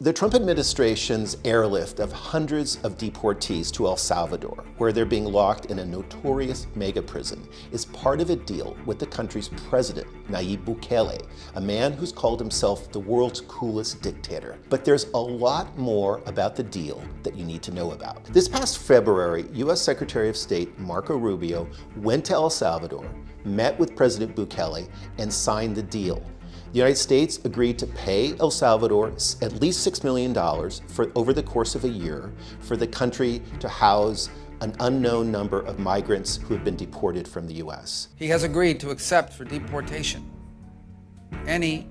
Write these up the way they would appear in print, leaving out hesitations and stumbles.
The Trump administration's airlift of hundreds of deportees to El Salvador, where they're being locked in a notorious mega prison, is part of a deal with the country's president, Nayib Bukele, a man who's called himself the world's coolest dictator. But there's a lot more about the deal that you need to know about. This past February, U.S. Secretary of State Marco Rubio went to El Salvador, met with President Bukele, and signed the deal. The United States agreed to pay El Salvador at least $6 million over the course of a year for the country to house an unknown number of migrants who have been deported from the U.S. He has agreed to accept for deportation any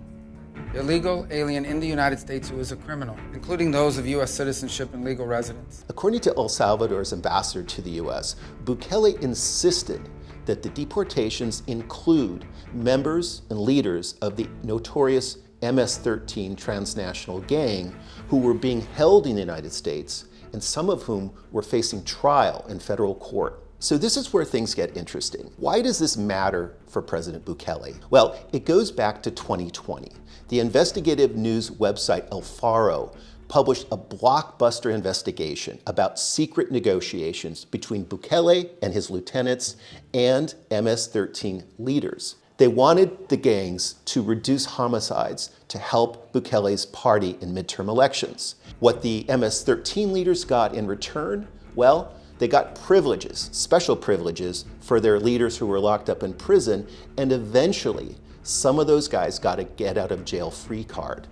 illegal alien in the United States who is a criminal, including those of U.S. citizenship and legal residence. According to El Salvador's ambassador to the U.S., Bukele insisted that the deportations include members and leaders of the notorious MS-13 transnational gang who were being held in the United States, and some of whom were facing trial in federal court. So this is where things get interesting. Why does this matter for President Bukele? Well, it goes back to 2020. The investigative news website Faro published a blockbuster investigation about secret negotiations between Bukele and his lieutenants and MS-13 leaders. They wanted the gangs to reduce homicides to help Bukele's party in midterm elections. What the MS-13 leaders got in return? Well, they got privileges, special privileges for their leaders who were locked up in prison, and eventually some of those guys got a get out of jail free card.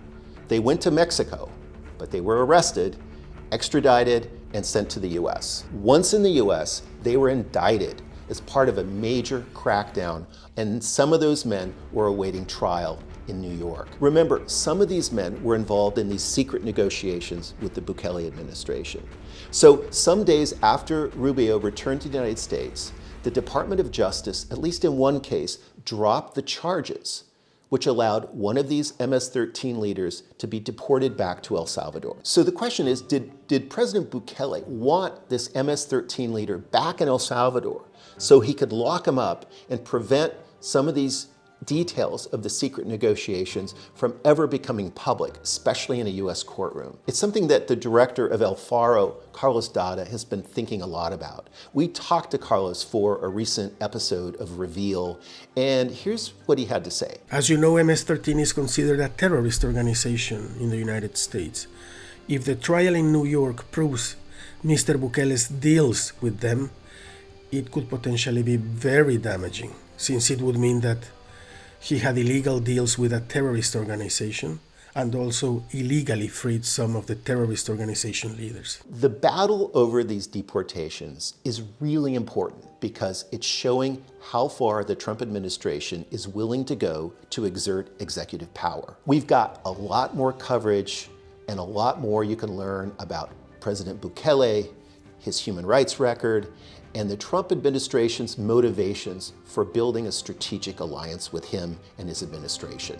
They went to Mexico, but they were arrested, extradited, and sent to the U.S. Once in the U.S., they were indicted as part of a major crackdown, and some of those men were awaiting trial in New York. Remember, some of these men were involved in these secret negotiations with the Bukele administration. So some days after Rubio returned to the United States, the Department of Justice, at least in one case, dropped the charges, which allowed one of these MS-13 leaders to be deported back to El Salvador. So the question is, did President Bukele want this MS-13 leader back in El Salvador so he could lock him up and prevent some of these details of the secret negotiations from ever becoming public, especially in a U.S. courtroom? It's something that the director of El Faro, Carlos Dada, has been thinking a lot about. We talked to Carlos for a recent episode of Reveal, and here's what he had to say. As you know, MS-13 is considered a terrorist organization in the United States. If the trial in New York proves Mr. Bukele's deals with them, it could potentially be very damaging, since it would mean that he had illegal deals with a terrorist organization and also illegally freed some of the terrorist organization leaders. The battle over these deportations is really important because it's showing how far the Trump administration is willing to go to exert executive power. We've got a lot more coverage and a lot more you can learn about President Bukele, his human rights record, and the Trump administration's motivations for building a strategic alliance with him and his administration.